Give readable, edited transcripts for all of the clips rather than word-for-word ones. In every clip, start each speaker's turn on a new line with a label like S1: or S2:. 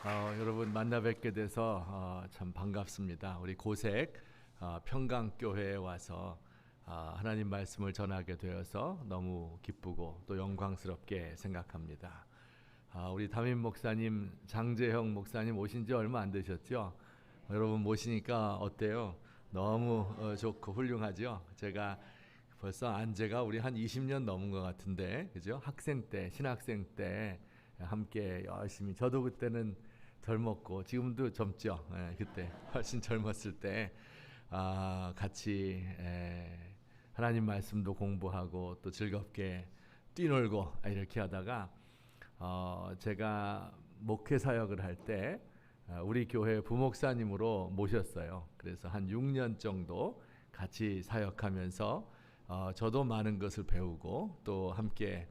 S1: 여러분 만나 뵙게 돼서 참 반갑습니다. 우리 고색 평강교회에 와서 하나님 말씀을 전하게 되어서 너무 기쁘고 또 영광스럽게 생각합니다. 우리 담임 목사님, 장재형 목사님 오신 지 얼마 안 되셨죠? 여러분 모시니까 어때요? 너무 좋고 훌륭하죠? 제가 벌써 안재가 우리 한 20년 넘은 것 같은데, 그죠? 학생 때, 신학생 때 함께 열심히, 저도 그때는 젊었고 지금도 젊죠. 그때 훨씬 젊었을 때 같이 하나님 말씀도 공부하고 또 즐겁게 뛰놀고 이렇게 하다가 제가 목회 사역을 할 때 우리 교회 부목사님으로 모셨어요. 그래서 한 6년 정도 같이 사역하면서 저도 많은 것을 배우고 또 함께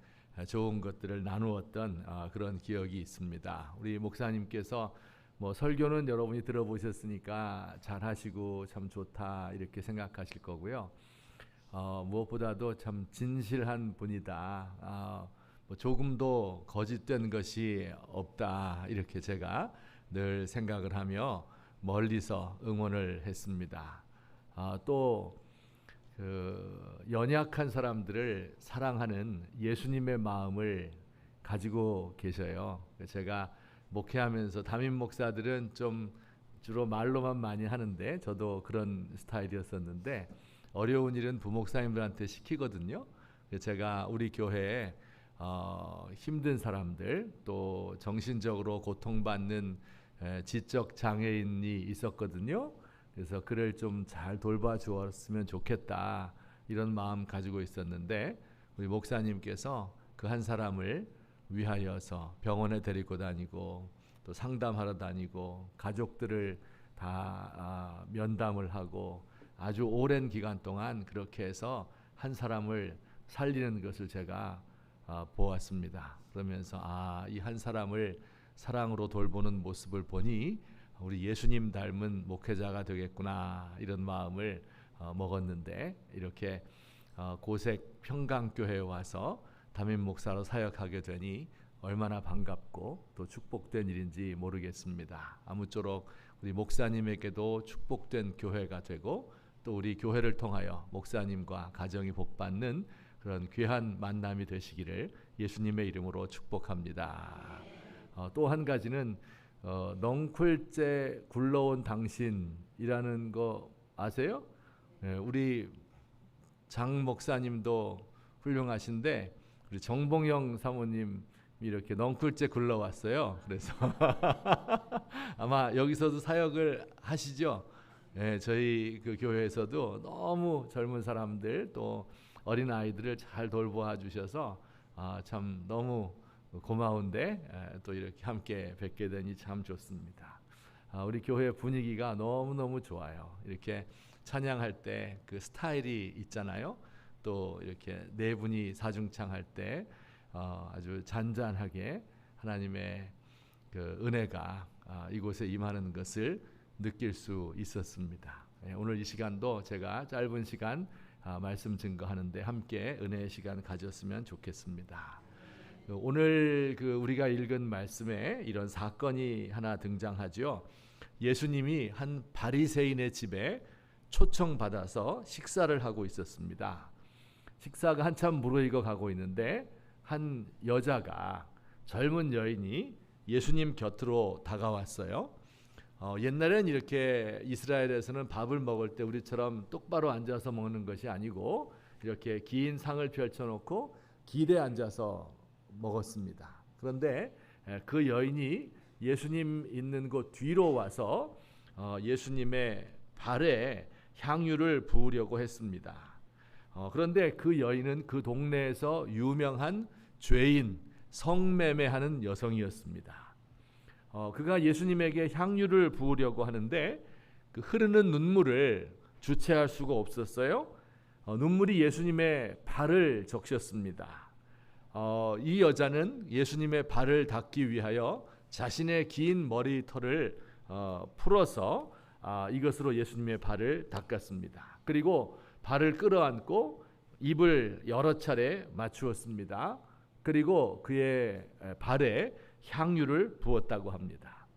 S1: 좋은 것들을 나누었던 그런 기억이 있습니다. 우리 목사님께서 뭐 설교는 여러분이 들어보셨으니까 잘하시고 참 좋다 이렇게 생각하실 거고요. 무엇보다도 참 진실한 분이다. 뭐 조금도 거짓된 것이 없다 이렇게 제가 늘 생각을 하며 멀리서 응원을 했습니다. 또 연약한 사람들을 사랑하는 예수님의 마음을 가지고 계셔요. 제가 목회하면서 담임 목사들은 좀 주로 말로만 많이 하는데 저도 그런 스타일이었었는데 어려운 일은 부목사님들한테 시키거든요. 제가 우리 교회에 힘든 사람들 또 정신적으로 고통받는 지적 장애인이 있었거든요. 그래서 그를 좀 잘 돌봐 주었으면 좋겠다 이런 마음 가지고 있었는데 우리 목사님께서 그 한 사람을 위하여서 병원에 데리고 다니고 또 상담하러 다니고 가족들을 다 면담을 하고 아주 오랜 기간 동안 그렇게 해서 한 사람을 살리는 것을 제가 보았습니다. 그러면서 이 한 사람을 사랑으로 돌보는 모습을 보니 우리 예수님 닮은 목회자가 되겠구나 이런 마음을 먹었는데 이렇게 고색 평강교회에 와서 담임 목사로 사역하게 되니 얼마나 반갑고 또 축복된 일인지 모르겠습니다. 아무쪼록 우리 목사님에게도 축복된 교회가 되고 또 우리 교회를 통하여 목사님과 가정이 복받는 그런 귀한 만남이 되시기를 예수님의 이름으로 축복합니다. 또 한 가지는 넝쿨째 굴러온 당신이라는 거 아세요? 우리 장 목사님도 훌륭하신데 우리 정봉영 사모님 이렇게 넝쿨째 굴러왔어요. 그래서 아마 여기서도 사역을 하시죠. 저희 그 교회에서도 너무 젊은 사람들 또 어린 아이들을 잘 돌보아 주셔서 참 너무 고마운데 또 이렇게 함께 뵙게 되니 참 좋습니다. 우리 교회 분위기가 너무너무 좋아요. 이렇게 찬양할 때 그 스타일이 있잖아요. 또 이렇게 네 분이 사중창할 때 아주 잔잔하게 하나님의 그 은혜가 이곳에 임하는 것을 느낄 수 있었습니다. 오늘 이 시간도 제가 짧은 시간 말씀 증거하는데 함께 은혜의 시간 가졌으면 좋겠습니다. 오늘 우리가 읽은 말씀에 이런 사건이 하나 등장하죠. 예수님이 한 바리새인의 집에 초청받아서 식사를 하고 있었습니다. 식사가 한참 무르익어 가고 있는데 한 여자가 젊은 여인이 예수님 곁으로 다가왔어요. 옛날엔 이렇게 이스라엘에서는 밥을 먹을 때 우리처럼 똑바로 앉아서 먹는 것이 아니고 이렇게 긴 상을 펼쳐놓고 기대 앉아서 먹었습니다. 그런데 그 여인이 예수님 있는 곳 뒤로 와서 예수님의 발에 향유를 부으려고 했습니다. 그런데 그 여인은 그 동네에서 유명한 죄인, 성매매하는 여성이었습니다. 그가 예수님에게 향유를 부으려고 하는데 그 흐르는 눈물을 주체할 수가 없었어요. 눈물이 예수님의 발을 적셨습니다. 이 여자는 예수님의 발을 닦기 위하여 자신의 긴 머리털을 풀어서 이것으로 예수님의 발을 닦았습니다. 그리고 발을 끌어안고 입을 여러 차례 맞추었습니다. 그리고 그의 발에 향유를 부었다고 합니다.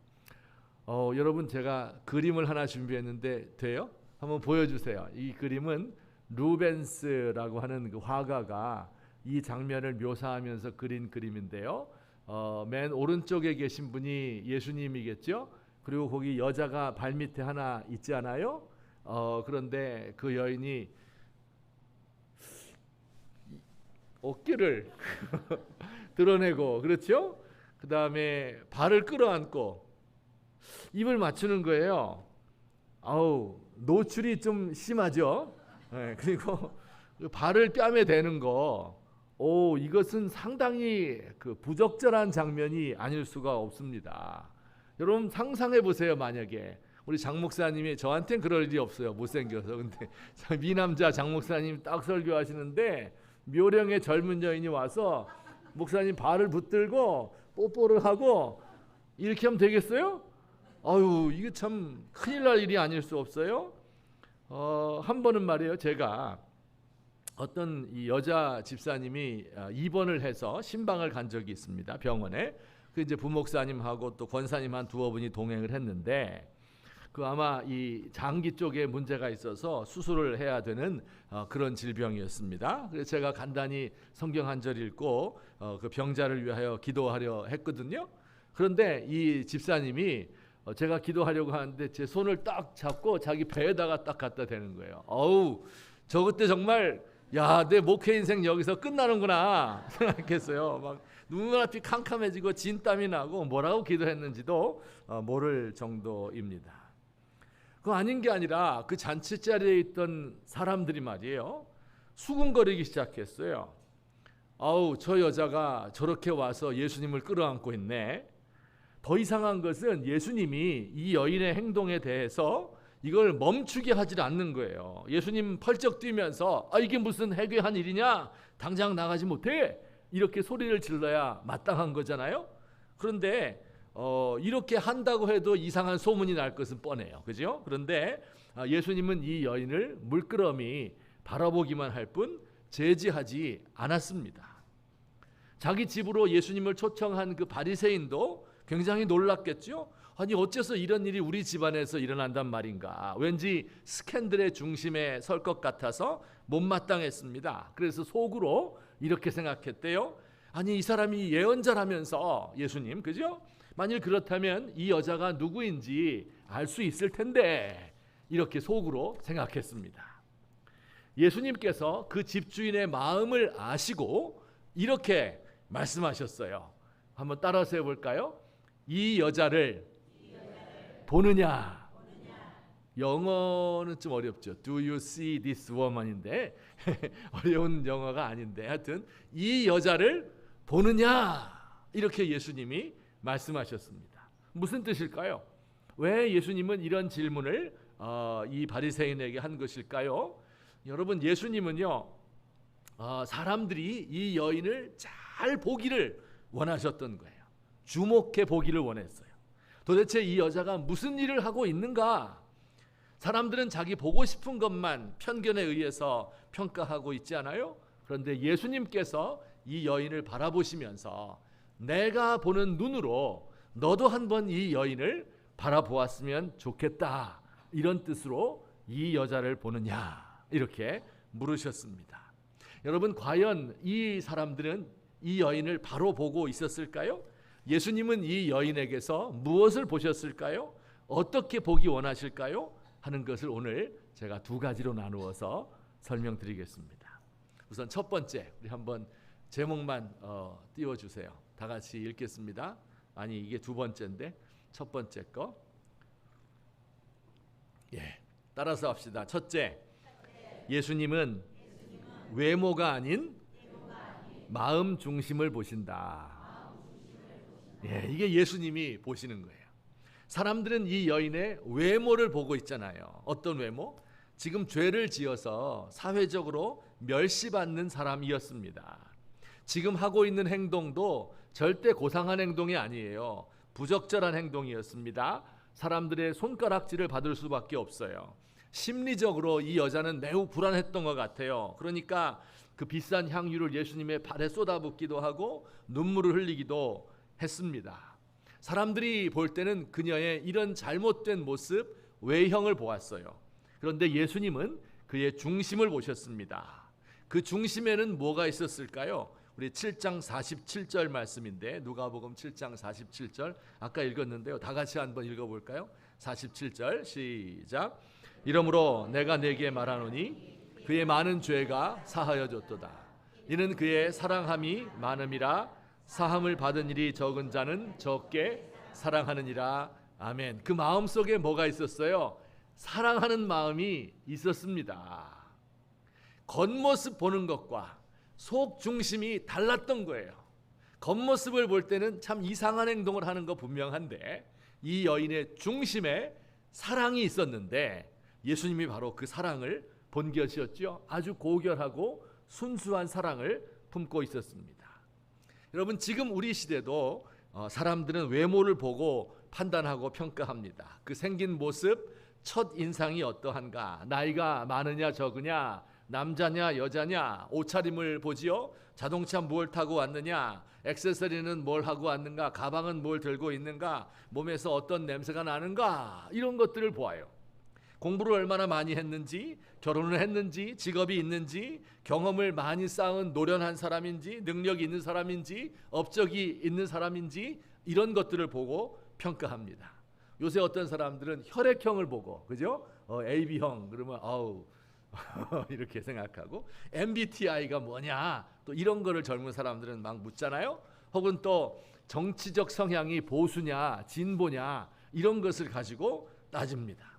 S1: 여러분 제가 그림을 하나 준비했는데 돼요? 한번 보여주세요. 이 그림은 루벤스라고 하는 그 화가가 이 장면을 묘사하면서 그린 그림인데요. 맨 오른쪽에 계신 분이 예수님이겠죠? 그리고 거기 여자가 발밑에 하나 있지 않아요? 그런데 그 여인이 어깨를 드러내고, 그렇죠? 그 다음에 발을 끌어안고 입을 맞추는 거예요. 노출이 좀 심하죠? 네, 그리고 발을 뺨에 대는 거, 이것은 상당히 그 부적절한 장면이 아닐 수가 없습니다. 여러분 상상해 보세요. 만약에 우리 장 목사님이, 저한테는 그럴 일이 없어요, 못생겨서. 근데 미남자 장 목사님 딱 설교하시는데 묘령의 젊은 여인이 와서 목사님 발을 붙들고 뽀뽀를 하고 이렇게 하면 되겠어요? 이게 참 큰일 날 일이 아닐 수 없어요. 한 번은 말이에요, 제가 어떤 이 여자 집사님이 입원을 해서 신방을 간 적이 있습니다, 병원에. 그 이제 부목사님하고 또 권사님 한 두어 분이 동행을 했는데, 그 아마 이 장기 쪽에 문제가 있어서 수술을 해야 되는 그런 질병이었습니다. 그래서 제가 간단히 성경 한 절 읽고 그 병자를 위하여 기도하려 했거든요. 그런데 이 집사님이 제가 기도하려고 하는데 제 손을 딱 잡고 자기 배에다가 딱 갖다 대는 거예요. 저 그때 정말 내 목회 인생 여기서 끝나는구나 생각했어요. 막 눈앞이 캄캄해지고 진땀이 나고 뭐라고 기도했는지도 모를 정도입니다. 그거 아닌 게 아니라 그 잔치 자리에 있던 사람들이 말이에요, 수군거리기 시작했어요. 저 여자가 저렇게 와서 예수님을 끌어안고 있네. 더 이상한 것은 예수님이 이 여인의 행동에 대해서 이걸 멈추게 하질 않는 거예요. 예수님 펄쩍 뛰면서 이게 무슨 해괴한 일이냐, 당장 나가지 못해, 이렇게 소리를 질러야 마땅한 거잖아요. 그런데 이렇게 한다고 해도 이상한 소문이 날 것은 뻔해요, 그죠? 그런데 예수님은 이 여인을 물끄러미 바라보기만 할 뿐 제지하지 않았습니다. 자기 집으로 예수님을 초청한 그 바리새인도 굉장히 놀랐겠죠? 아니 어째서 이런 일이 우리 집안에서 일어난단 말인가. 왠지 스캔들의 중심에 설 것 같아서 못마땅했습니다. 그래서 속으로 이렇게 생각했대요. 아니 이 사람이 예언자라면서 예수님, 그죠? 만일 그렇다면 이 여자가 누구인지 알 수 있을 텐데, 이렇게 속으로 생각했습니다. 예수님께서 그 집주인의 마음을 아시고 이렇게 말씀하셨어요. 한번 따라서 해볼까요? 이 여자를 보느냐. 영어는 좀 어렵죠. Do you see this woman인데 어려운 영어가 아닌데, 하여튼 이 여자를 보느냐, 이렇게 예수님이 말씀하셨습니다. 무슨 뜻일까요? 왜 예수님은 이런 질문을 이 바리새인에게 한 것일까요? 여러분, 예수님은요 사람들이 이 여인을 잘 보기를 원하셨던 거예요. 주목해 보기를 원했어요. 도대체 이 여자가 무슨 일을 하고 있는가? 사람들은 자기 보고 싶은 것만 편견에 의해서 평가하고 있지 않아요? 그런데 예수님께서 이 여인을 바라보시면서 내가 보는 눈으로 너도 한번 이 여인을 바라보았으면 좋겠다, 이런 뜻으로 이 여자를 보느냐, 이렇게 물으셨습니다. 여러분, 과연 이 사람들은 이 여인을 바로 보고 있었을까요? 예수님은 이 여인에게서 무엇을 보셨을까요? 어떻게 보기 원하실까요? 하는 것을 오늘 제가 두 가지로 나누어서 설명드리겠습니다. 우선 첫 번째, 우리 한번 제목만 띄워주세요. 다 같이 읽겠습니다. 아니 이게 두 번째인데 첫 번째 거. 따라서 합시다. 첫째, 예수님은 외모가 아닌 마음 중심을 보신다. 이게 예수님이 보시는 거예요. 사람들은 이 여인의 외모를 보고 있잖아요. 어떤 외모? 지금 죄를 지어서 사회적으로 멸시받는 사람이었습니다. 지금 하고 있는 행동도 절대 고상한 행동이 아니에요. 부적절한 행동이었습니다. 사람들의 손가락질을 받을 수밖에 없어요. 심리적으로 이 여자는 매우 불안했던 것 같아요. 그러니까 그 비싼 향유를 예수님의 발에 쏟아붓기도 하고 눈물을 흘리기도 했습니다. 사람들이 볼 때는 그녀의 이런 잘못된 모습, 외형을 보았어요. 그런데 예수님은 그의 중심을 보셨습니다. 그 중심에는 뭐가 있었을까요? 우리 7장 47절 말씀인데, 누가복음 7장 47절 아까 읽었는데요. 다 같이 한번 읽어볼까요? 47절 시작. 이러므로 내가 네게 말하노니 그의 많은 죄가 사하여졌도다. 이는 그의 사랑함이 많음이라. 사함을 받은 일이 적은 자는 적게 사랑하느니라. 아멘. 그 마음속에 뭐가 있었어요? 사랑하는 마음이 있었습니다. 겉모습 보는 것과 속 중심이 달랐던 거예요. 겉모습을 볼 때는 참 이상한 행동을 하는 거 분명한데, 이 여인의 중심에 사랑이 있었는데 예수님이 바로 그 사랑을 본 것이었죠. 아주 고결하고 순수한 사랑을 품고 있었습니다. 여러분, 지금 우리 시대도 사람들은 외모를 보고 판단하고 평가합니다. 그 생긴 모습, 첫 인상이 어떠한가, 나이가 많으냐 적으냐, 남자냐 여자냐, 옷차림을 보지요. 자동차 뭘 타고 왔느냐, 액세서리는 뭘 하고 왔는가, 가방은 뭘 들고 있는가, 몸에서 어떤 냄새가 나는가, 이런 것들을 보아요. 공부를 얼마나 많이 했는지, 결혼을 했는지, 직업이 있는지, 경험을 많이 쌓은 노련한 사람인지, 능력이 있는 사람인지, 업적이 있는 사람인지, 이런 것들을 보고 평가합니다. 요새 어떤 사람들은 혈액형을 보고, 그죠? AB형 그러면 아우 이렇게 생각하고, MBTI가 뭐냐, 또 이런 거를 젊은 사람들은 막 묻잖아요. 혹은 또 정치적 성향이 보수냐 진보냐, 이런 것을 가지고 따집니다.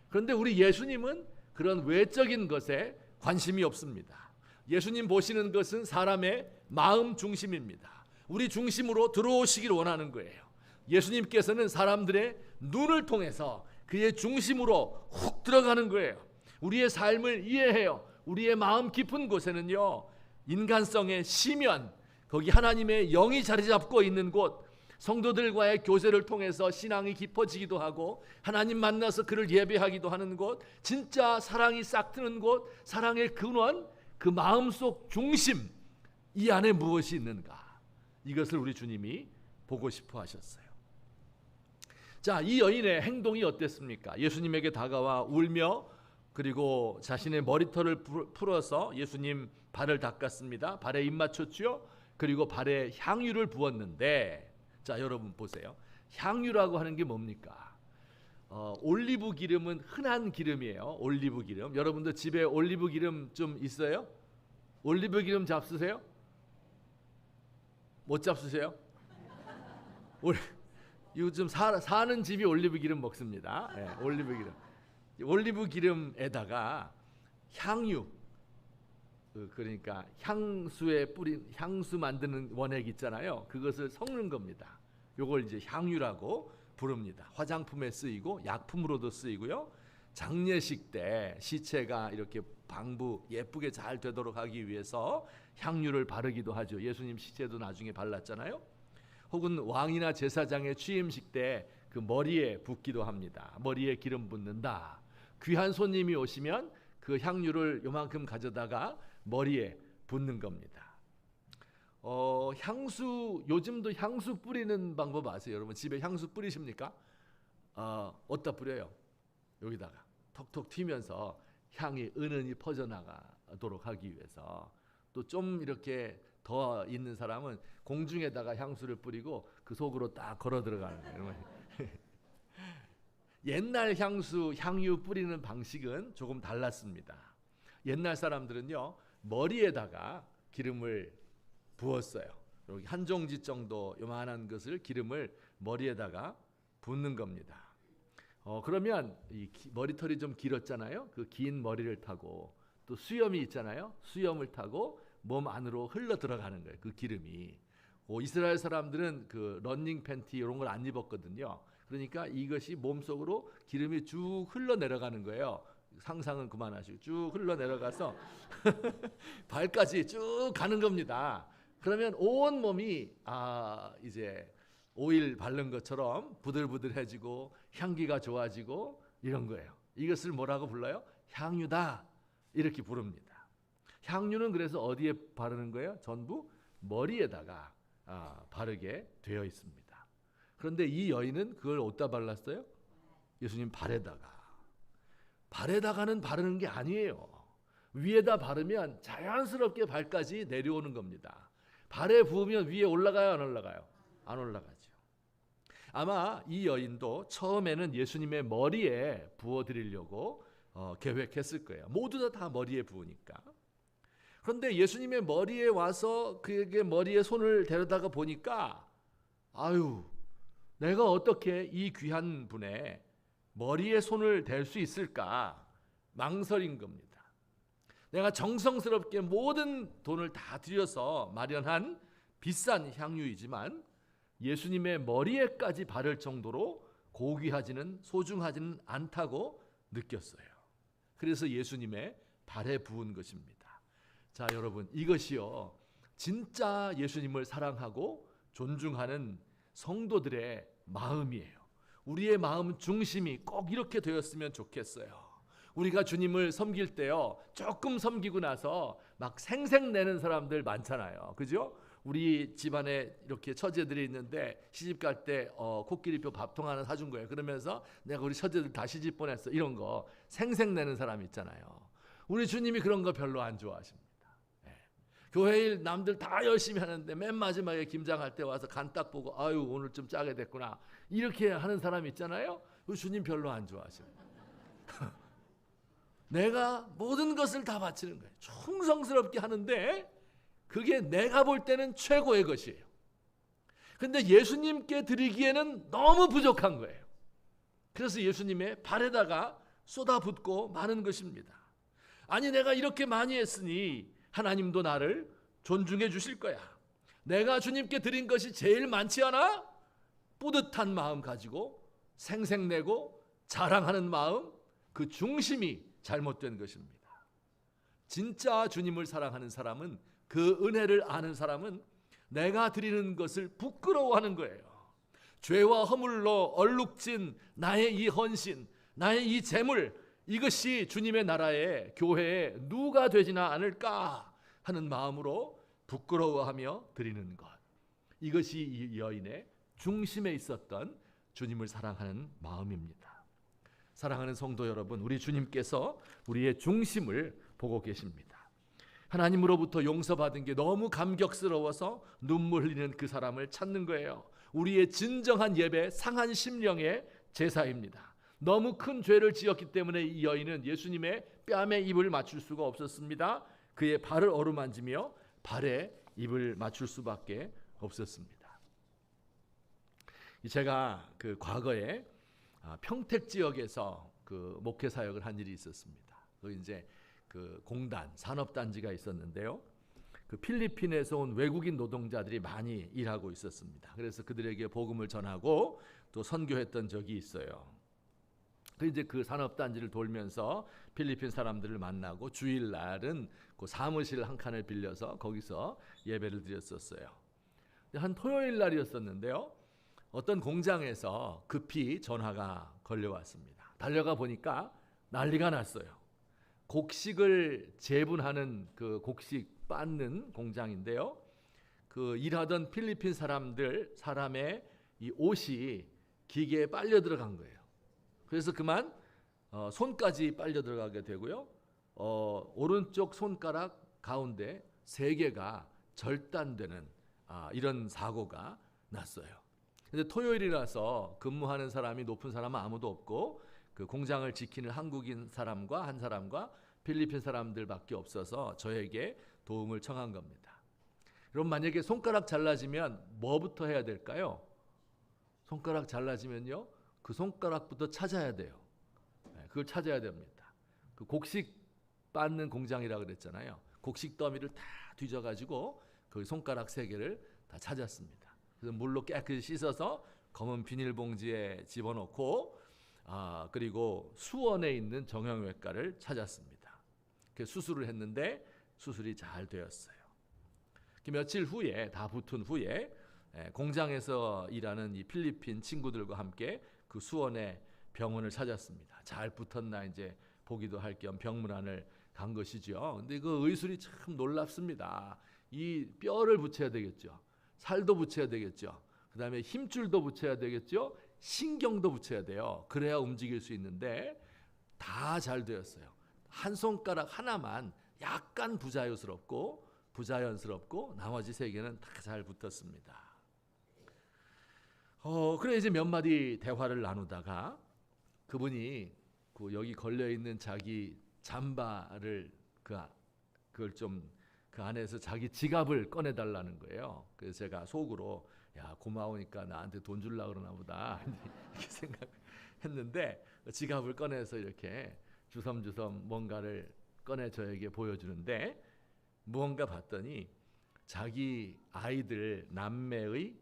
S1: 그런데 우리 예수님은 그런 외적인 것에 관심이 없습니다. 예수님 보시는 것은 사람의 마음 중심입니다. 우리 중심으로 들어오시길 원하는 거예요. 예수님께서는 사람들의 눈을 통해서 그의 중심으로 훅 들어가는 거예요. 우리의 삶을 이해해요. 우리의 마음 깊은 곳에는요, 인간성의 시면, 거기 하나님의 영이 자리 잡고 있는 곳, 성도들과의 교제를 통해서 신앙이 깊어지기도 하고 하나님 만나서 그를 예배하기도 하는 곳, 진짜 사랑이 싹 트는 곳, 사랑의 근원, 그 마음속 중심, 이 안에 무엇이 있는가, 이것을 우리 주님이 보고 싶어 하셨어요. 자, 이 여인의 행동이 어땠습니까? 예수님에게 다가와 울며, 그리고 자신의 머리털을 풀어서 예수님 발을 닦았습니다. 발에 입 맞췄죠. 그리고 발에 향유를 부었는데, 자, 여러분 보세요. 향유라고 하는 게 뭡니까? 올리브 기름은 흔한 기름이에요. 올리브 기름. 여러분들 집에 올리브 기름 좀 있어요? 올리브 기름 잡수세요? 못 잡수세요? 요즘 사는 집이 올리브 기름 먹습니다. 네, 올리브 기름. 올리브 기름에다가 향유, 그러니까 향수에 뿌린, 향수 만드는 원액 있잖아요. 그것을 섞는 겁니다. 요걸 이제 향유라고 부릅니다. 화장품에 쓰이고 약품으로도 쓰이고요. 장례식 때 시체가 이렇게 방부 예쁘게 잘 되도록 하기 위해서 향유를 바르기도 하죠. 예수님 시체도 나중에 발랐잖아요. 혹은 왕이나 제사장의 취임식 때 그 머리에 붓기도 합니다. 머리에 기름 붓는다. 귀한 손님이 오시면 그 향유를 요만큼 가져다가 머리에 붓는 겁니다. 향수, 요즘도 향수 뿌리는 방법 아세요? 여러분 집에 향수 뿌리십니까? 어디다 뿌려요? 여기다가 톡톡 튀면서 향이 은은히 퍼져나가도록 하기 위해서. 또 좀 이렇게 더 있는 사람은 공중에다가 향수를 뿌리고 그 속으로 딱 걸어 들어가는 거예요. 옛날 향유 뿌리는 방식은 조금 달랐습니다. 옛날 사람들은요, 머리에다가 기름을 부었어요. 여기 한 종지 정도 요만한 것을 기름을 머리에다가 붓는 겁니다. 그러면 이 머리털이 좀 길었잖아요. 그 긴 머리를 타고, 또 수염이 있잖아요. 수염을 타고 몸 안으로 흘러 들어가는 거예요. 그 기름이. 이스라엘 사람들은 그 러닝 팬티 이런 걸 안 입었거든요. 그러니까 이것이 몸속으로 기름이 쭉 흘러 내려가는 거예요. 상상은 그만하시고 쭉 흘러 내려가서 발까지 쭉 가는 겁니다. 그러면 온 몸이 이제 오일 바른 것처럼 부들부들해지고 향기가 좋아지고 이런 거예요. 이것을 뭐라고 불러요? 향유다, 이렇게 부릅니다. 향유는 그래서 어디에 바르는 거예요? 전부 머리에다가 바르게 되어 있습니다. 그런데 이 여인은 그걸 어디다 발랐어요? 예수님 발에다가는 바르는 게 아니에요. 위에다 바르면 자연스럽게 발까지 내려오는 겁니다. 발에 부으면 위에 올라가요, 안 올라가요? 안 올라가죠. 아마 이 여인도 처음에는 예수님의 머리에 부어드리려고 계획했을 거예요. 모두 다 머리에 부으니까. 그런데 예수님의 머리에 와서 그에게 머리에 손을 대려다가 보니까 아유, 내가 어떻게 이 귀한 분의 머리에 손을 댈 수 있을까 망설인 겁니다. 내가 정성스럽게 모든 돈을 다 들여서 마련한 비싼 향유이지만 예수님의 머리에까지 바를 정도로 고귀하지는 소중하지는 않다고 느꼈어요. 그래서 예수님의 발에 부은 것입니다. 자, 여러분, 이것이요 진짜 예수님을 사랑하고 존중하는 성도들의 마음이에요. 우리의 마음 중심이 꼭 이렇게 되었으면 좋겠어요. 우리가 주님을 섬길 때요, 조금 섬기고 나서 막 생색내는 사람들 많잖아요. 그죠? 우리 집안에 이렇게 처제들이 있는데 시집 갈 때 코끼리뼈 밥통 하나 사준 거예요. 그러면서 내가 우리 처제들 다 시집 보냈어. 이런 거 생색내는 사람 있잖아요. 우리 주님이 그런 거 별로 안 좋아하십니다. 교회 일 남들 다 열심히 하는데 맨 마지막에 김장할 때 와서 간 딱 보고 아유 오늘 좀 짜게 됐구나 이렇게 하는 사람 있잖아요. 주님 별로 안 좋아하십니다. 내가 모든 것을 다 바치는 거예요. 충성스럽게 하는데 그게 내가 볼 때는 최고의 것이에요. 근데 예수님께 드리기에는 너무 부족한 거예요. 그래서 예수님의 발에다가 쏟아붓고 마는 것입니다. 아니 내가 이렇게 많이 했으니 하나님도 나를 존중해 주실 거야. 내가 주님께 드린 것이 제일 많지 않아? 뿌듯한 마음 가지고 생색내고 자랑하는 마음, 그 중심이 잘못된 것입니다. 진짜 주님을 사랑하는 사람은, 그 은혜를 아는 사람은 내가 드리는 것을 부끄러워하는 거예요. 죄와 허물로 얼룩진 나의 이 헌신, 나의 이 재물, 이것이 주님의 나라에, 교회에 누가 되지나 않을까 하는 마음으로 부끄러워하며 드리는 것. 이것이 이 여인의 중심에 있었던 주님을 사랑하는 마음입니다. 사랑하는 성도 여러분, 우리 주님께서 우리의 중심을 보고 계십니다. 하나님으로부터 용서받은 게 너무 감격스러워서 눈물 흘리는 그 사람을 찾는 거예요. 우리의 진정한 예배, 상한 심령의 제사입니다. 너무 큰 죄를 지었기 때문에 이 여인은 예수님의 뺨에 입을 맞출 수가 없었습니다. 그의 발을 어루만지며 발에 입을 맞출 수밖에 없었습니다. 제가 그 과거에 평택 지역에서 그 목회 사역을 한 일이 있었습니다. 그 이제 그 공단 산업단지가 있었는데요. 그 필리핀에서 온 외국인 노동자들이 많이 일하고 있었습니다. 그래서 그들에게 복음을 전하고 또 선교했던 적이 있어요. 그 이제 그 산업단지를 돌면서 필리핀 사람들을 만나고 주일날은 그 사무실 한 칸을 빌려서 거기서 예배를 드렸었어요. 한 토요일 날이었었는데요. 어떤 공장에서 급히 전화가 걸려왔습니다. 달려가 보니까 난리가 났어요. 곡식을 재분하는 그 곡식 빻는 공장인데요. 그 일하던 필리핀 사람의 이 옷이 기계에 빨려 들어간 거예요. 그래서 그만 손까지 빨려 들어가게 되고요. 오른쪽 손가락 가운데 3개가 절단되는 이런 사고가 났어요. 근데 토요일이라서 근무하는 사람이 높은 사람은 아무도 없고 그 공장을 지키는 한국인 사람과 한 사람과 필리핀 사람들밖에 없어서 저에게 도움을 청한 겁니다. 그럼 만약에 손가락 잘라지면 뭐부터 해야 될까요? 손가락 잘라지면요, 그 손가락부터 찾아야 돼요. 그걸 찾아야 됩니다. 그 곡식 빻는 공장이라고 그랬잖아요. 곡식 더미를 다 뒤져가지고 그 손가락 3개를 다 찾았습니다. 그래서 물로 깨끗이 씻어서 검은 비닐봉지에 집어넣고 그리고 수원에 있는 정형외과를 찾았습니다. 그 수술을 했는데 수술이 잘 되었어요. 며칠 후에 다 붙은 후에 공장에서 일하는 이 필리핀 친구들과 함께 그 수원의 병원을 찾았습니다. 잘 붙었나 이제 보기도 할 겸 병문안을 간 것이죠. 근데 그 의술이 참 놀랍습니다. 이 뼈를 붙여야 되겠죠. 살도 붙여야 되겠죠. 그 다음에 힘줄도 붙여야 되겠죠. 신경도 붙여야 돼요. 그래야 움직일 수 있는데 다 잘 되었어요. 한 손가락 하나만 약간 부자연스럽고 나머지 세 개는 다 잘 붙었습니다. 그래 이제 몇 마디 대화를 나누다가 그분이 여기 걸려 있는 자기 잠바를 그걸 좀 그 안에서 자기 지갑을 꺼내 달라는 거예요. 그래서 제가 속으로 야 고마우니까 나한테 돈 줄라 그러나 보다 이렇게 생각했는데 지갑을 꺼내서 이렇게 주섬주섬 뭔가를 꺼내 저에게 보여주는데 무언가 봤더니 자기 아이들 남매의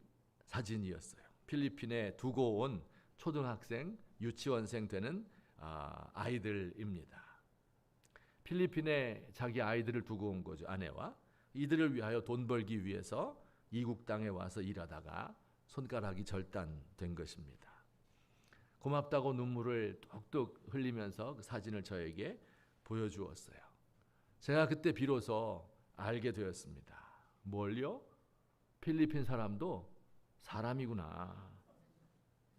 S1: 사진이었어요. 필리핀에 두고 온 초등학생, 유치원생 되는 아이들입니다. 필리핀에 자기 아이들을 두고 온 거죠. 아내와. 이들을 위하여 돈 벌기 위해서 이국 땅에 와서 일하다가 손가락이 절단된 것입니다. 고맙다고 눈물을 뚝뚝 흘리면서 그 사진을 저에게 보여주었어요. 제가 그때 비로소 알게 되었습니다. 뭘요? 필리핀 사람도 사람이구나.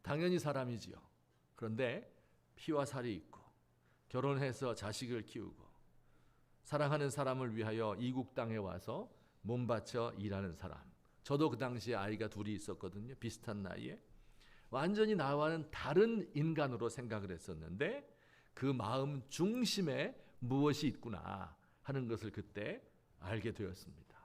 S1: 당연히 사람이지요. 그런데 피와 살이 있고 결혼해서 자식을 키우고 사랑하는 사람을 위하여 이국 땅에 와서 몸바쳐 일하는 사람. 저도 그 당시에 아이가 둘이 있었거든요. 비슷한 나이에. 완전히 나와는 다른 인간으로 생각을 했었는데 그 마음 중심에 무엇이 있구나 하는 것을 그때 알게 되었습니다.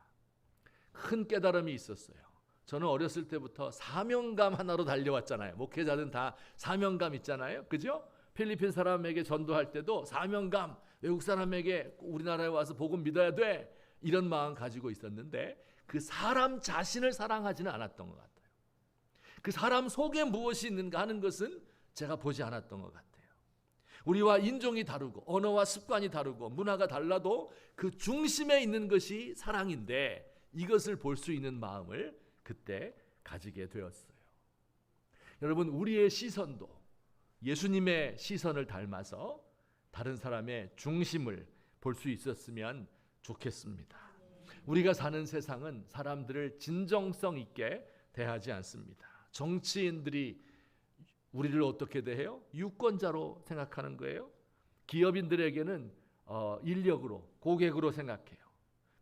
S1: 큰 깨달음이 있었어요. 저는 어렸을 때부터 사명감 하나로 달려왔잖아요. 목회자들은 다 사명감 있잖아요. 그죠? 필리핀 사람에게 전도할 때도 사명감, 외국 사람에게 우리나라에 와서 복음 믿어야 돼. 이런 마음 가지고 있었는데 그 사람 자신을 사랑하지는 않았던 것 같아요. 그 사람 속에 무엇이 있는가 하는 것은 제가 보지 않았던 것 같아요. 우리와 인종이 다르고 언어와 습관이 다르고 문화가 달라도 그 중심에 있는 것이 사랑인데 이것을 볼 수 있는 마음을 그때 가지게 되었어요. 여러분 우리의 시선도 예수님의 시선을 닮아서 다른 사람의 중심을 볼 수 있었으면 좋겠습니다. 우리가 사는 세상은 사람들을 진정성 있게 대하지 않습니다. 정치인들이 우리를 어떻게 대해요? 유권자로 생각하는 거예요. 기업인들에게는 인력으로, 고객으로 생각해요.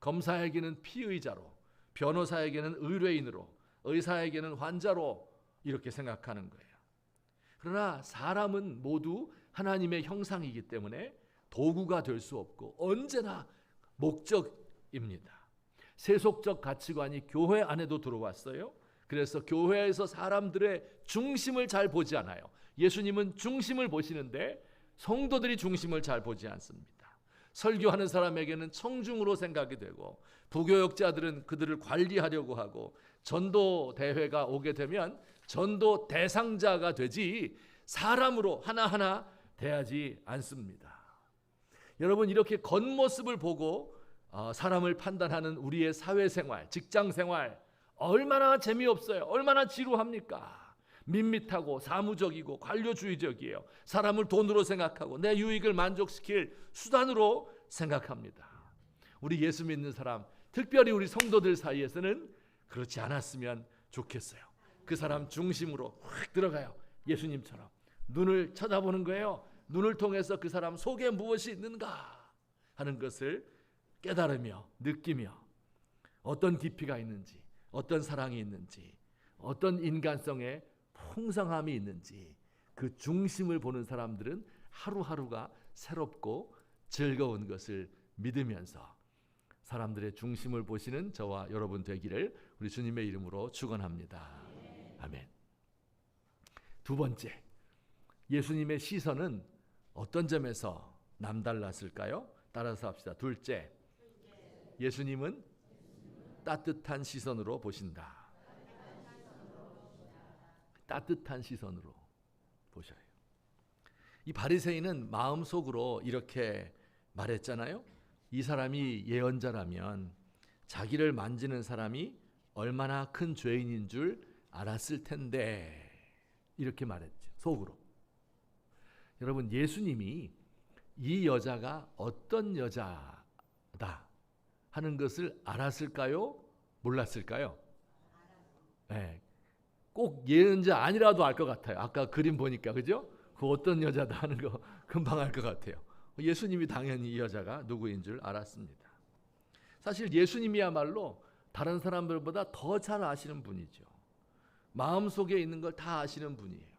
S1: 검사에게는 피의자로, 변호사에게는 의뢰인으로, 의사에게는 환자로 이렇게 생각하는 거예요. 그러나 사람은 모두 하나님의 형상이기 때문에 도구가 될 수 없고 언제나 목적입니다. 세속적 가치관이 교회 안에도 들어왔어요. 그래서 교회에서 사람들의 중심을 잘 보지 않아요. 예수님은 중심을 보시는데 성도들이 중심을 잘 보지 않습니다. 설교하는 사람에게는 청중으로 생각이 되고 부교역자들은 그들을 관리하려고 하고 전도 대회가 오게 되면 전도 대상자가 되지 사람으로 하나하나 대하지 않습니다. 여러분 이렇게 겉모습을 보고 사람을 판단하는 우리의 사회생활, 직장생활 얼마나 재미없어요. 얼마나 지루합니까? 밋밋하고 사무적이고 관료주의적이에요. 사람을 돈으로 생각하고 내 유익을 만족시킬 수단으로 생각합니다. 우리 예수 믿는 사람, 특별히 우리 성도들 사이에서는 그렇지 않았으면 좋겠어요. 그 사람 중심으로 확 들어가요. 예수님처럼 눈을 쳐다보는 거예요. 눈을 통해서 그 사람 속에 무엇이 있는가 하는 것을 깨달으며 느끼며 어떤 깊이가 있는지, 어떤 사랑이 있는지, 어떤 인간성의 풍성함이 있는지 그 중심을 보는 사람들은 하루하루가 새롭고 즐거운 것을 믿으면서 사람들의 중심을 보시는 저와 여러분 되기를 우리 주님의 이름으로 축원합니다. 아멘. 두 번째, 예수님의 시선은 어떤 점에서 남달랐을까요? 따라서 합시다. 둘째, 예수님은 따뜻한 시선으로 보신다. 따뜻한 시선으로 보셔요. 이 바리새인은 마음속으로 이렇게 말했잖아요. 이 사람이 예언자라면 자기를 만지는 사람이 얼마나 큰 죄인인 줄 알았을 텐데 이렇게 말했죠. 속으로. 여러분 예수님이 이 여자가 어떤 여자다 하는 것을 알았을까요? 몰랐을까요? 네. 꼭 예언자 아니라도 알 것 같아요. 아까 그림 보니까 그죠? 그 어떤 여자다 하는 거 금방 알 것 같아요. 예수님이 당연히 이 여자가 누구인 줄 알았습니다. 사실 예수님이야말로 다른 사람들보다 더 잘 아시는 분이죠. 마음속에 있는 걸 다 아시는 분이에요.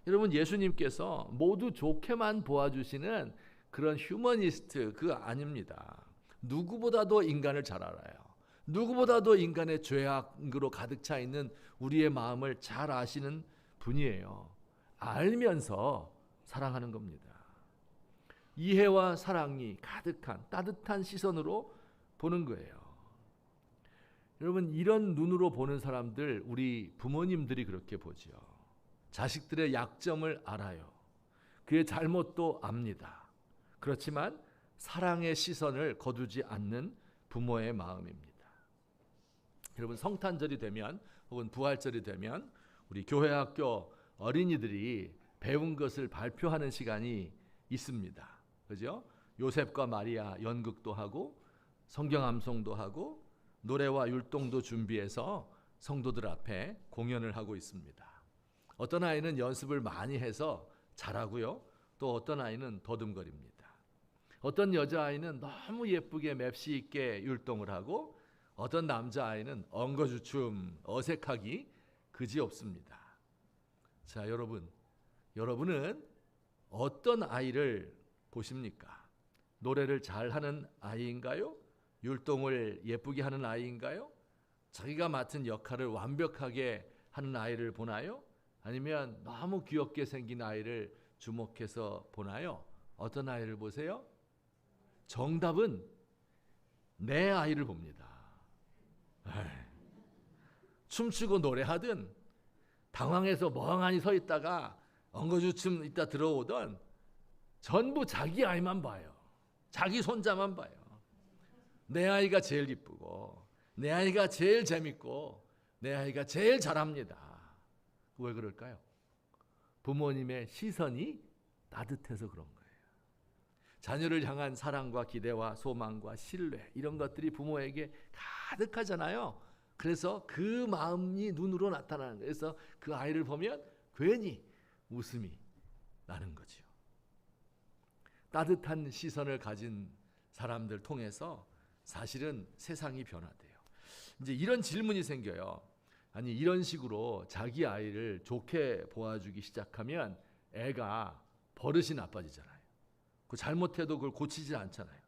S1: 여러분, 예수님께서 모두 좋게만 보아주시는 그런 휴머니스트 아닙니다. 누구보다도 인간을 잘 알아요. 누구보다도 인간의 죄악으로 가득 차 있는 우리의 마음을 잘 아시는 분이에요. 알면서 사랑하는 겁니다. 이해와 사랑이 가득한 따뜻한 시선으로 보는 거예요. 여러분, 이런 눈으로 보는 사람들, 우리 부모님들이 그렇게 보죠. 자식들의 약점을 알아요. 그의 잘못도 압니다. 그렇지만 사랑의 시선을 거두지 않는 부모의 마음입니다. 여러분, 성탄절이 되면 혹은 부활절이 되면 우리 교회학교 어린이들이 배운 것을 발표하는 시간이 있습니다. 그죠? 요셉과 마리아 연극도 하고 성경 암송도 하고 노래와 율동도 준비해서 성도들 앞에 공연을 하고 있습니다. 어떤 아이는 연습을 많이 해서 잘하고요. 또 어떤 아이는 더듬거립니다. 어떤 여자아이는 너무 예쁘게 맵시 있게 율동을 하고 어떤 남자아이는 엉거주춤 어색하기 그지없습니다. 자, 여러분은 어떤 아이를 보십니까? 노래를 잘하는 아이인가요? 율동을 예쁘게 하는 아이인가요? 자기가 맡은 역할을 완벽하게 하는 아이를 보나요? 아니면 너무 귀엽게 생긴 아이를 주목해서 보나요? 어떤 아이를 보세요? 정답은 내 아이를 봅니다. 춤추고 노래하든 당황해서 멍하니 서 있다가 엉거주춤 있다 들어오던 전부 자기 아이만 봐요. 자기 손자만 봐요. 내 아이가 제일 이쁘고 내 아이가 제일 재밌고 내 아이가 제일 잘합니다. 왜 그럴까요? 부모님의 시선이 따뜻해서 그런 거예요. 자녀를 향한 사랑과 기대와 소망과 신뢰, 이런 것들이 부모에게 가득하잖아요. 그래서 그 마음이 눈으로 나타나는 거예요. 그래서 그 아이를 보면 괜히 웃음이 나는 거죠. 따뜻한 시선을 가진 사람들 통해서 사실은 세상이 변화돼요. 이제 이런 질문이 생겨요. 아니, 이런 식으로 자기 아이를 좋게 보아주기 시작하면 애가 버릇이 나빠지잖아요. 그 잘못해도 그걸 고치지 않잖아요.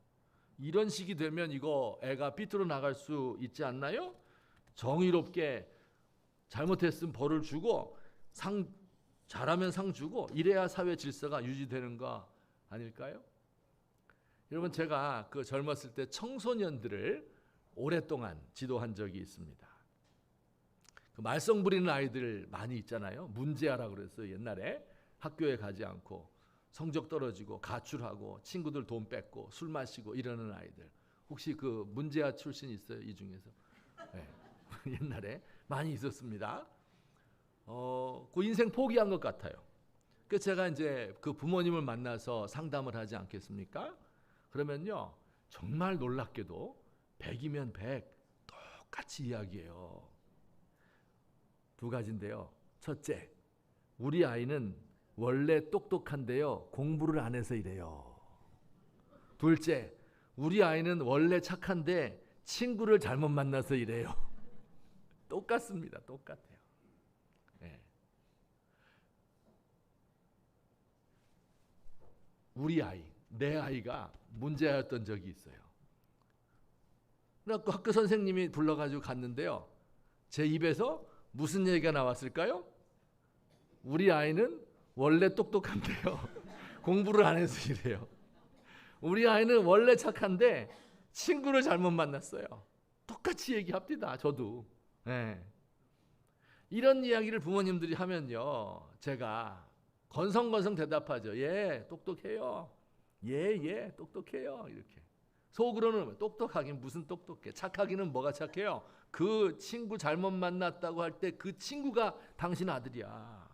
S1: 이런 식이 되면 이거 애가 삐뚤어 나갈 수 있지 않나요? 정의롭게 잘못했으면 벌을 주고 잘하면 상 주고 이래야 사회 질서가 유지되는 거 아닐까요? 여러분, 제가 그 젊었을 때 청소년들을 오랫동안 지도한 적이 있습니다. 그 말썽 부리는 아이들 많이 있잖아요. 문제아라 그랬어요. 옛날에 학교에 가지 않고 성적 떨어지고 가출하고 친구들 돈 뺏고 술 마시고 이러는 아이들. 혹시 그 문제아 출신 있어요? 이 중에서? 네. 옛날에 많이 있었습니다. 그 인생 포기한 것 같아요. 그 제가 이제 그 부모님을 만나서 상담을 하지 않겠습니까? 그러면요, 정말 놀랍게도 100이면 100 똑같이 이야기해요. 두 가지인데요. 첫째, 우리 아이는 원래 똑똑한데요, 공부를 안 해서 이래요. 둘째, 우리 아이는 원래 착한데 친구를 잘못 만나서 이래요. 똑같습니다. 똑같아요. 네. 우리 아이, 내 아이가 문제였던 적이 있어요. 그래서 학교 선생님이 불러가지고 갔는데요, 제 입에서 무슨 얘기가 나왔을까요? 우리 아이는 원래 똑똑한데요, 공부를 안 해서 이래요. 우리 아이는 원래 착한데 친구를 잘못 만났어요. 똑같이 얘기합니다. 저도. 네. 이런 이야기를 부모님들이 하면요, 제가 건성건성 대답하죠. 예, 똑똑해요. 예, 똑똑해요. 이렇게. 속으로는 똑똑하긴 무슨 똑똑해. 착하기는 뭐가 착해요? 그 친구 잘못 만났다고 할 때 그 친구가 당신 아들이야.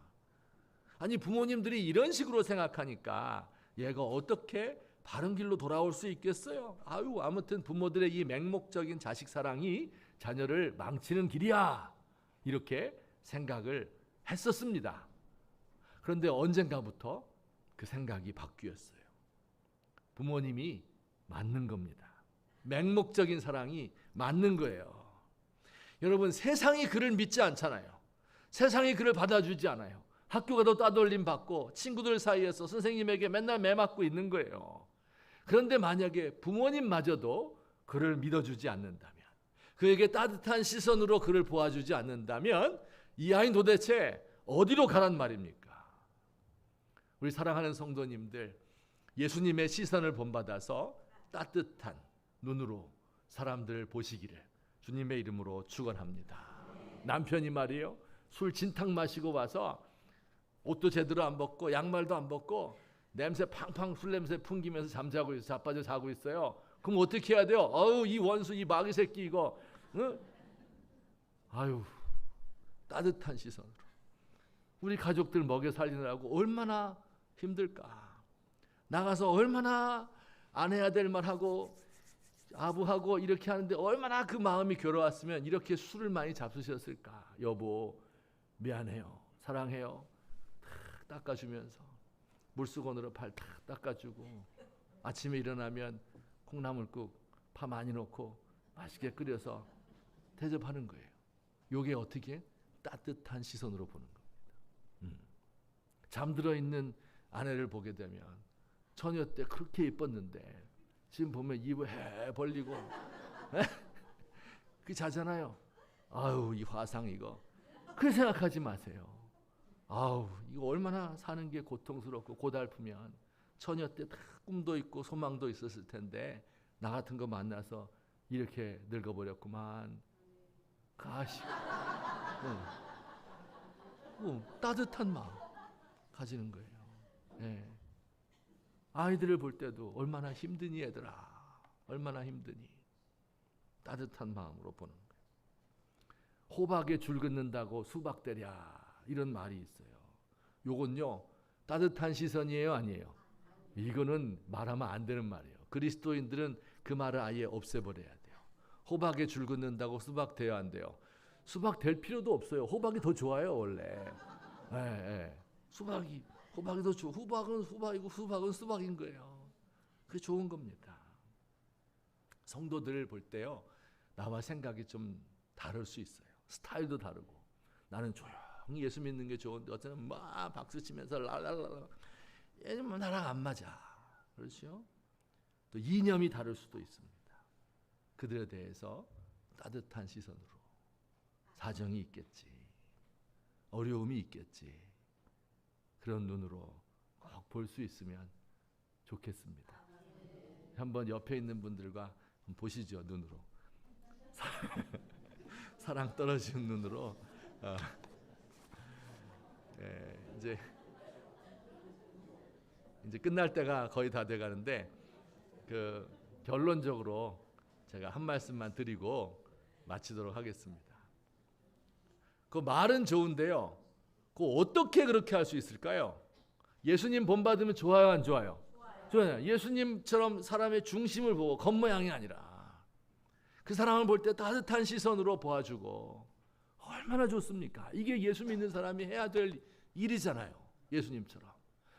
S1: 아니, 부모님들이 이런 식으로 생각하니까 얘가 어떻게 바른 길로 돌아올 수 있겠어요? 아무튼 부모들의 이 맹목적인 자식 사랑이 자녀를 망치는 길이야. 이렇게 생각을 했었습니다. 그런데 언젠가부터 그 생각이 바뀌었어요. 부모님이 맞는 겁니다. 맹목적인 사랑이 맞는 거예요. 여러분, 세상이 그를 믿지 않잖아요. 세상이 그를 받아주지 않아요. 학교 가도 따돌림 받고 친구들 사이에서 선생님에게 맨날 매맞고 있는 거예요. 그런데 만약에 부모님마저도 그를 믿어주지 않는다면, 그에게 따뜻한 시선으로 그를 보아주지 않는다면 이 아이는 도대체 어디로 가란 말입니까? 우리 사랑하는 성도님들, 예수님의 시선을 본받아서 따뜻한 눈으로 사람들을 보시기를 주님의 이름으로 축원합니다. 남편이 말이에요, 술 진탕 마시고 와서 옷도 제대로 안 벗고 양말도 안 벗고 냄새 팡팡 술 냄새 풍기면서 잠자고 있어, 자빠져 자고 있어요. 그럼 어떻게 해야 돼요? 어우, 이 원수, 이 마귀 새끼 이거, 응? 아유, 따뜻한 시선으로 우리 가족들 먹여 살리느라고 얼마나 힘들까. 나가서 얼마나 안 해야 될 말하고 아부하고 이렇게 하는데 얼마나 그 마음이 괴로웠으면 이렇게 술을 많이 잡수셨을까. 여보 미안해요, 사랑해요, 탁 닦아주면서 물수건으로 발 탁 닦아주고, 아침에 일어나면 콩나물국 파 많이 넣고 맛있게 끓여서 대접하는 거예요. 요게 어떻게? 따뜻한 시선으로 보는 겁니다. 잠들어 있는 아내를 보게 되면 처녀 때 그렇게 예뻤는데 지금 보면 입을 해 벌리고 그 자잖아요. 아유, 이 화상 이거. 그렇게 생각하지 마세요. 아우, 이거 얼마나 사는 게 고통스럽고 고달프면 처녀 때 다 꿈도 있고 소망도 있었을 텐데 나 같은 거 만나서 이렇게 늙어버렸구만. 가시. 따뜻한 마음 가지는 거예요. 네. 아이들을 볼 때도 얼마나 힘드니 얘들아, 얼마나 힘드니. 따뜻한 마음으로 보는 거예요. 호박에 줄 긋는다고 수박 되랴, 이런 말이 있어요. 요건요, 따뜻한 시선이에요, 아니에요? 이거는 말하면 안 되는 말이에요. 그리스도인들은 그 말을 아예 없애버려야 돼요. 호박에 줄 긋는다고 수박 돼야 안 돼요. 수박 될 필요도 없어요. 호박이 더 좋아요, 원래. 호박이 더 좋아. 호박은 호박이고 수박은 수박인 거예요. 그게 좋은 겁니다. 성도들을 볼 때요, 나와 생각이 좀 다를 수 있어요. 스타일도 다르고. 나는 조용히 예수 믿는 게 좋은데 어쩌면 막 박수 치면서 랄랄랄라. 얘는 뭐 나랑 안 맞아. 그렇죠? 또 이념이 다를 수도 있습니다. 그들에 대해서 따뜻한 시선으로, 사정이 있겠지, 어려움이 있겠지, 그런 눈으로 꼭 볼 수 있으면 좋겠습니다. 한번 옆에 있는 분들과 한번 보시죠, 눈으로. 사랑 떨어지는 눈으로. 이제 끝날 때가 거의 다 돼가는데, 그 결론적으로 제가 한 말씀만 드리고 마치도록 하겠습니다. 그 말은 좋은데요, 그 어떻게 그렇게 할 수 있을까요? 예수님 본받으면 좋아요, 안 좋아요? 좋아요. 예수님처럼 사람의 중심을 보고 겉모양이 아니라 그 사람을 볼 때 따뜻한 시선으로 보아주고, 얼마나 좋습니까? 이게 예수 믿는 사람이 해야 될 일이잖아요. 예수님처럼.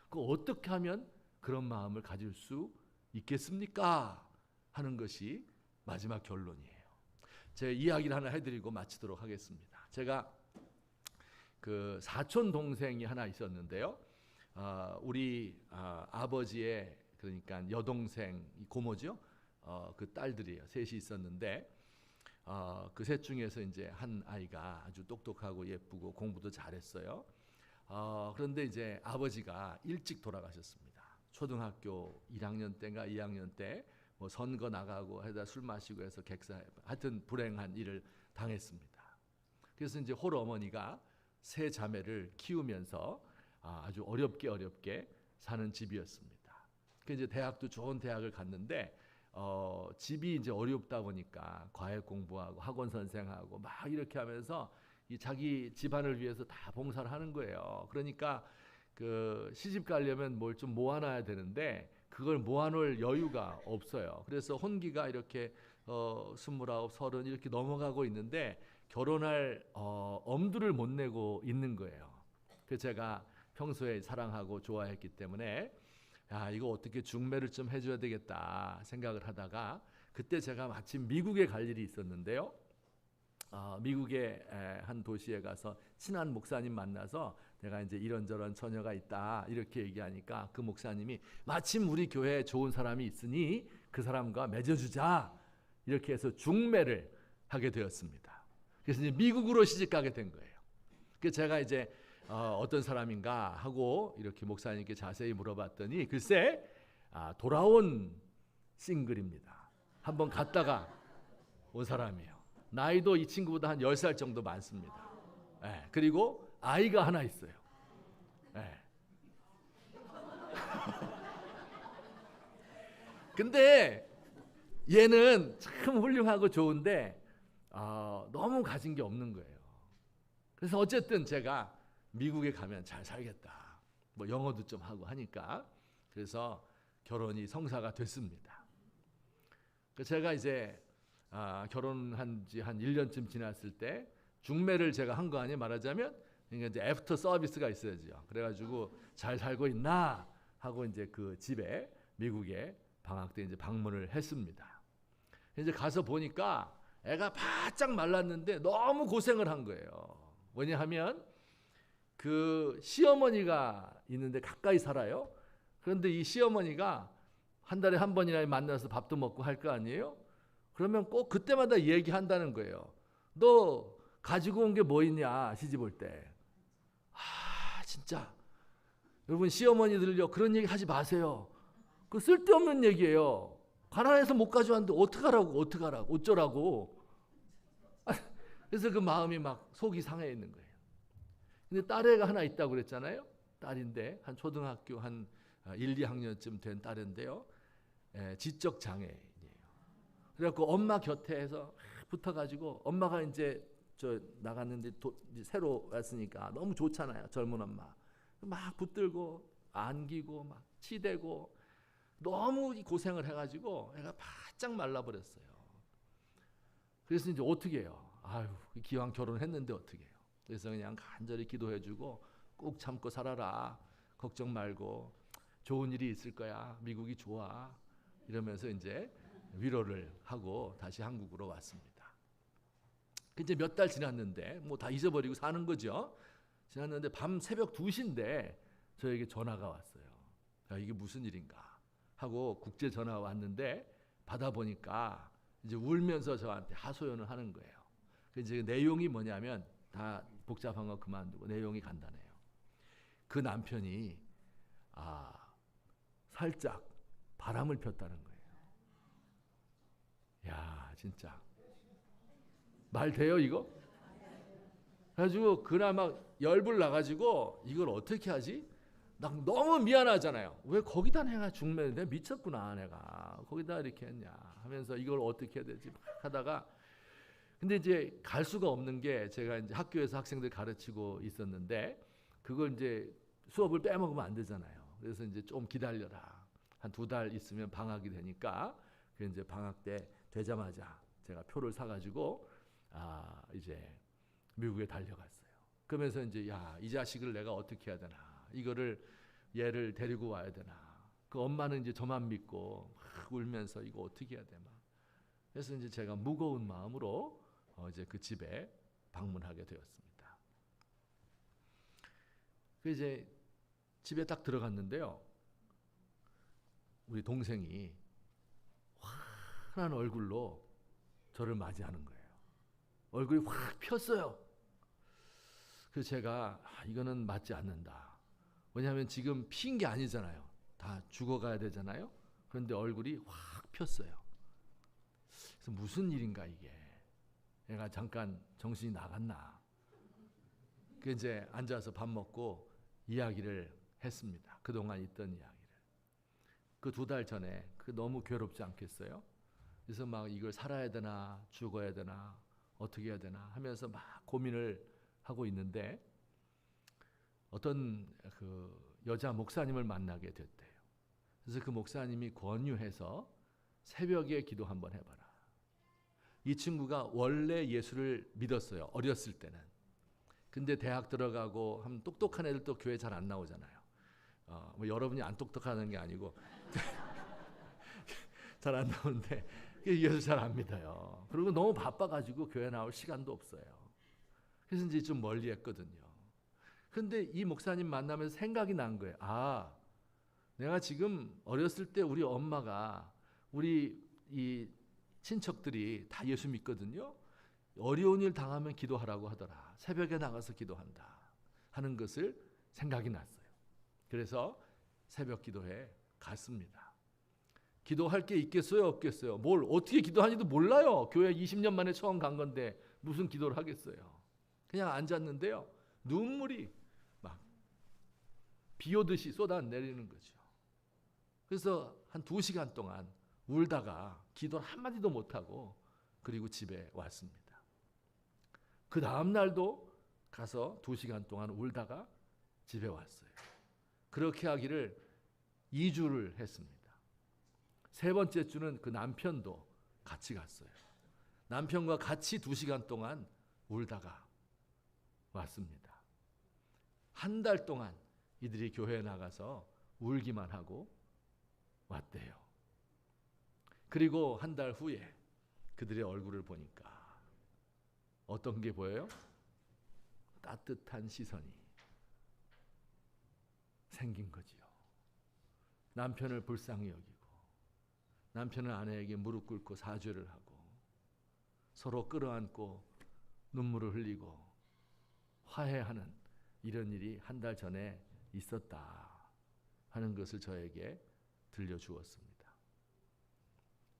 S1: 그 어떻게 하면 그런 마음을 가질 수 있겠습니까? 하는 것이 마지막 결론이에요. 제 이야기를 하나 해드리고 마치도록 하겠습니다. 제가 그 사촌 동생이 하나 있었는데요. 우리 아버지의, 그러니까 여동생 고모죠. 그 딸들이에요. 셋이 있었는데 그 셋 중에서 이제 한 아이가 아주 똑똑하고 예쁘고 공부도 잘했어요. 그런데 이제 아버지가 일찍 돌아가셨습니다. 초등학교 1학년 때인가 2학년 때 뭐 선거 나가고 해다 술 마시고 해서 하여튼 불행한 일을 당했습니다. 그래서 이제 홀 어머니가 세 자매를 키우면서 아주 어렵게 사는 집이었습니다. 그 이제 대학도 좋은 대학을 갔는데 집이 이제 어렵다 보니까 과외 공부하고 학원 선생하고 막 이렇게 하면서 이 자기 집안을 위해서 다 봉사를 하는 거예요. 그러니까 그 시집 가려면 뭘 좀 모아놔야 되는데 그걸 모아놓을 여유가 없어요. 그래서 혼기가 이렇게 29, 30 이렇게 넘어가고 있는데 결혼할 엄두를 못 내고 있는 거예요. 그 제가 평소에 사랑하고 좋아했기 때문에 야, 이거 어떻게 중매를 좀 해줘야 되겠다 생각을 하다가 그때 제가 마침 미국에 갈 일이 있었는데요. 미국의 한 도시에 가서 친한 목사님 만나서 내가 이제 이런저런 처녀가 있다 이렇게 얘기하니까 그 목사님이 마침 우리 교회에 좋은 사람이 있으니 그 사람과 맺어주자 이렇게 해서 중매를 하게 되었습니다. 그래서 이제 미국으로 시집 가게 된 거예요. 그래서 제가 이제 어떤 사람인가 하고 이렇게 목사님께 자세히 물어봤더니 글쎄 돌아온 싱글입니다. 한번 갔다가 온 사람이에요. 나이도 이 친구보다 한 10살 정도 많습니다. 그리고 아이가 하나 있어요. 근데 얘는 참 훌륭하고 좋은데 너무 가진 게 없는 거예요. 그래서 어쨌든 제가 미국에 가면 잘 살겠다. 뭐 영어도 좀 하고 하니까 그래서 결혼이 성사가 됐습니다. 제가 이제 결혼한 지 한 1년쯤 지났을 때 중매를 제가 한 거 아니에요. 말하자면 그러니까 이제 애프터 서비스가 있어야죠. 그래가지고 잘 살고 있나 하고 이제 그 집에 미국에 방학 때 이제 방문을 했습니다. 이제 가서 보니까 애가 바짝 말랐는데 너무 고생을 한 거예요. 왜냐하면 그 시어머니가 있는데 가까이 살아요. 그런데 이 시어머니가 한 달에 한 번이나 만나서 밥도 먹고 할 거 아니에요? 그러면 꼭 그때마다 얘기한다는 거예요. 너 가지고 온 게 뭐 있냐 시집 올 때. 진짜 여러분 시어머니들요 그런 얘기 하지 마세요. 그 쓸데없는 얘기예요. 가난해서 못 가져왔는데 어떡하라고 어쩌라고. 그래서 그 마음이 막 속이 상해 있는 거예요. 근데 딸애가 하나 있다고 그랬잖아요. 딸인데 한 초등학교 한 1, 2학년쯤 된 딸인데요. 지적 장애인이에요. 그래갖고 엄마 곁에서 붙어가지고 엄마가 이제 저 나갔는데 이제 새로 왔으니까 너무 좋잖아요. 젊은 엄마 막 붙들고 안기고 막 치대고 너무 고생을 해가지고 애가 바짝 말라버렸어요. 그래서 이제 어떻게 해요? 아유 기왕 결혼했는데 어떻게 해요? 그래서 그냥 간절히 기도해주고 꾹 참고 살아라. 걱정 말고 좋은 일이 있을 거야. 미국이 좋아. 이러면서 이제 위로를 하고 다시 한국으로 왔습니다. 이제 몇 달 지났는데 뭐 다 잊어버리고 사는 거죠. 지났는데 밤 새벽 2시인데 저에게 전화가 왔어요. 야, 이게 무슨 일인가 하고 국제 전화가 왔는데 받아보니까 이제 울면서 저한테 하소연을 하는 거예요. 이제 내용이 뭐냐면 다 복잡한 거 그만두고 내용이 간단해요. 그 남편이 살짝 바람을 폈다는 거예요. 야, 진짜 말 돼요 이거? 그래가지고 그날 막 열불 나가지고 이걸 어떻게 하지? 나 너무 미안하잖아요. 왜 거기다 내가 중매를 내가 미쳤구나 내가 거기다 이렇게 했냐 하면서 이걸 어떻게 해야 되지 하다가 근데 이제 갈 수가 없는 게 제가 이제 학교에서 학생들 가르치고 있었는데 그걸 이제 수업을 빼먹으면 안 되잖아요. 그래서 이제 좀 기다려라. 한 2달 있으면 방학이 되니까 그 이제 방학 때 되자마자 제가 표를 사가지고 이제 미국에 달려갔어요. 그러면서 이제 야, 이 자식을 내가 어떻게 해야 되나? 이거를 얘를 데리고 와야 되나? 그 엄마는 이제 저만 믿고 울면서 이거 어떻게 해야 되나? 그래서 이제 제가 무거운 마음으로 이제 그 집에 방문하게 되었습니다. 그 이제 집에 딱 들어갔는데요. 우리 동생이 환한 얼굴로 저를 맞이하는 거예요. 얼굴이 확 폈어요. 그래서 제가 이거는 맞지 않는다. 왜냐하면 지금 핀 게 아니잖아요. 다 죽어가야 되잖아요. 그런데 얼굴이 확 폈어요. 그래서 무슨 일인가 이게. 얘가 잠깐 정신이 나갔나. 그 이제 앉아서 밥 먹고 이야기를 했습니다. 그동안 있던 이야기를. 그 2달 전에 그 너무 괴롭지 않겠어요? 그래서 막 이걸 살아야 되나 죽어야 되나 어떻게 해야 되나 하면서 막 고민을 하고 있는데 어떤 그 여자 목사님을 만나게 됐대요. 그래서 그 목사님이 권유해서 새벽에 기도 한번 해봐라. 이 친구가 원래 예수를 믿었어요. 어렸을 때는. 근데 대학 들어가고 하면 똑똑한 애들도 교회 잘 안 나오잖아요. 뭐 여러분이 안 똑똑하는 게 아니고 잘 안 나오는데 예수 잘 안 믿어요. 그리고 너무 바빠가지고 교회 나올 시간도 없어요. 그래서 이제 좀 멀리 했거든요. 근데 이 목사님 만나면서 생각이 난 거예요. 아, 내가 지금 어렸을 때 우리 엄마가 우리 이 친척들이 다 예수 믿거든요. 어려운 일 당하면 기도하라고 하더라. 새벽에 나가서 기도한다 하는 것을 생각이 났어요. 그래서 새벽 기도회 갔습니다. 기도할 게 있겠어요, 없겠어요? 뭘 어떻게 기도하는지도 몰라요. 교회 20년 만에 처음 간 건데 무슨 기도를 하겠어요. 그냥 앉았는데요. 눈물이 막 비 오듯이 쏟아내리는 거죠. 그래서 한 2시간 동안 울다가 기도를 한마디도 못하고 그리고 집에 왔습니다. 그 다음 날도 가서 2시간 동안 울다가 집에 왔어요. 그렇게 하기를 2주를 했습니다. 세 번째 주는 그 남편도 같이 갔어요. 남편과 같이 2시간 동안 울다가 왔습니다. 한 달 동안 이들이 교회에 나가서 울기만 하고 왔대요. 그리고 한 달 후에 그들의 얼굴을 보니까 어떤 게 보여요? 따뜻한 시선이 생긴 거지요. 남편을 불쌍히 여기고 남편은 아내에게 무릎 꿇고 사죄를 하고 서로 끌어안고 눈물을 흘리고 화해하는 이런 일이 한 달 전에 있었다 하는 것을 저에게 들려주었습니다.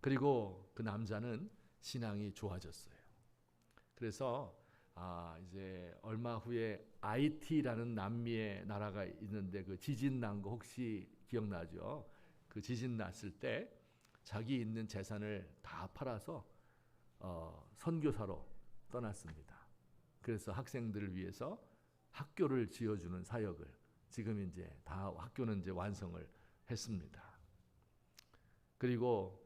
S1: 그리고 그 남자는 신앙이 좋아졌어요. 그래서 이제 얼마 후에 IT라는 남미의 나라가 있는데 그 지진 난 거 혹시 기억나죠? 그 지진 났을 때 자기 있는 재산을 다 팔아서 선교사로 떠났습니다. 그래서 학생들을 위해서 학교를 지어주는 사역을 지금 이제 다 학교는 이제 완성을 했습니다. 그리고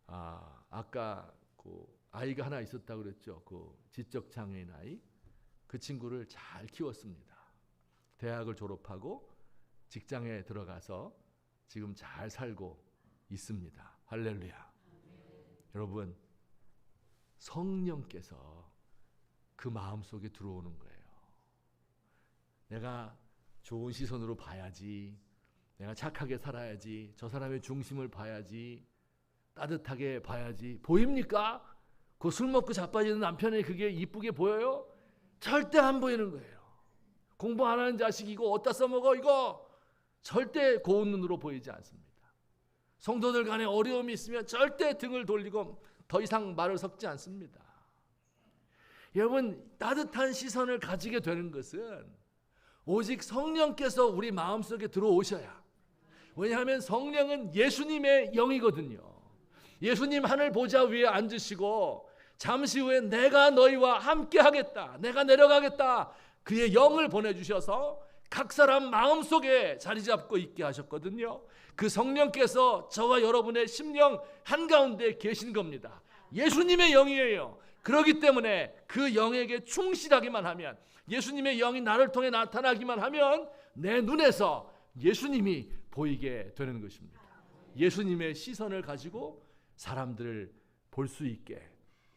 S1: 아까 그 아이가 하나 있었다고 그랬죠. 그 지적 장애인 아이. 그 친구를 잘 키웠습니다. 대학을 졸업하고 직장에 들어가서 지금 잘 살고 있습니다. 할렐루야. 여러분, 성령께서 그 마음속에 들어오는 거예요. 내가 좋은 시선으로 봐야지. 내가 착하게 살아야지. 저 사람의 중심을 봐야지. 따뜻하게 봐야지. 보입니까? 그 술 먹고 자빠지는 남편이 그게 이쁘게 보여요? 절대 안 보이는 거예요. 공부 안 하는 자식이고 어디다 써먹어 이거 절대 고운 눈으로 보이지 않습니다. 성도들 간에 어려움이 있으면 절대 등을 돌리고 더 이상 말을 섞지 않습니다. 여러분, 따뜻한 시선을 가지게 되는 것은 오직 성령께서 우리 마음속에 들어오셔야. 왜냐하면 성령은 예수님의 영이거든요. 예수님 하늘 보좌 위에 앉으시고 잠시 후에 내가 너희와 함께 하겠다. 내가 내려가겠다. 그의 영을 보내주셔서 각 사람 마음속에 자리 잡고 있게 하셨거든요. 그 성령께서 저와 여러분의 심령 한가운데 계신 겁니다. 예수님의 영이에요. 그렇기 때문에 그 영에게 충실하기만 하면, 예수님의 영이 나를 통해 나타나기만 하면 내 눈에서 예수님이 보이게 되는 것입니다. 예수님의 시선을 가지고 사람들을 볼 수 있게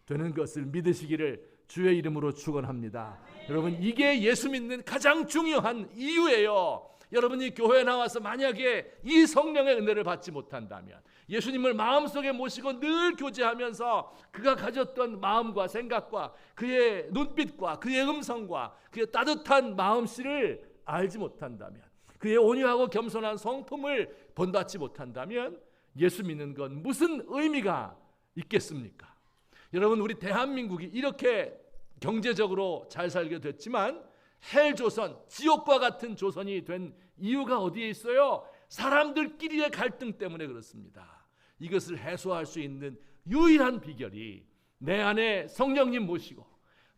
S1: 되는 것을 믿으시기를 주의 이름으로 축원합니다. 여러분, 이게 예수 믿는 가장 중요한 이유예요. 여러분이 교회에 나와서 만약에 이 성령의 은혜를 받지 못한다면, 예수님을 마음속에 모시고 늘 교제하면서 그가 가졌던 마음과 생각과 그의 눈빛과 그의 음성과 그의 따뜻한 마음씨를 알지 못한다면, 그의 온유하고 겸손한 성품을 본받지 못한다면 예수 믿는 건 무슨 의미가 있겠습니까? 여러분, 우리 대한민국이 이렇게 경제적으로 잘 살게 됐지만 헬조선, 지옥과 같은 조선이 된 이유가 어디에 있어요? 사람들끼리의 갈등 때문에 그렇습니다. 이것을 해소할 수 있는 유일한 비결이 내 안에 성령님 모시고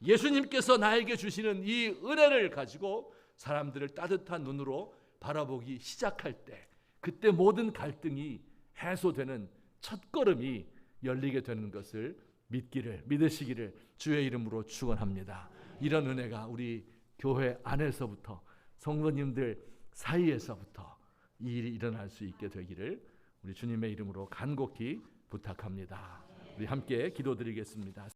S1: 예수님께서 나에게 주시는 이 은혜를 가지고 사람들을 따뜻한 눈으로 바라보기 시작할 때, 그때 모든 갈등이 해소되는 첫걸음이 열리게 되는 것을 믿으시기를 주의 이름으로 축원합니다. 이런 은혜가 우리 교회 안에서부터 성도님들 사이에서부터 이 일이 일어날 수 있게 되기를 우리 주님의 이름으로 간곡히 부탁합니다. 우리 함께 기도드리겠습니다.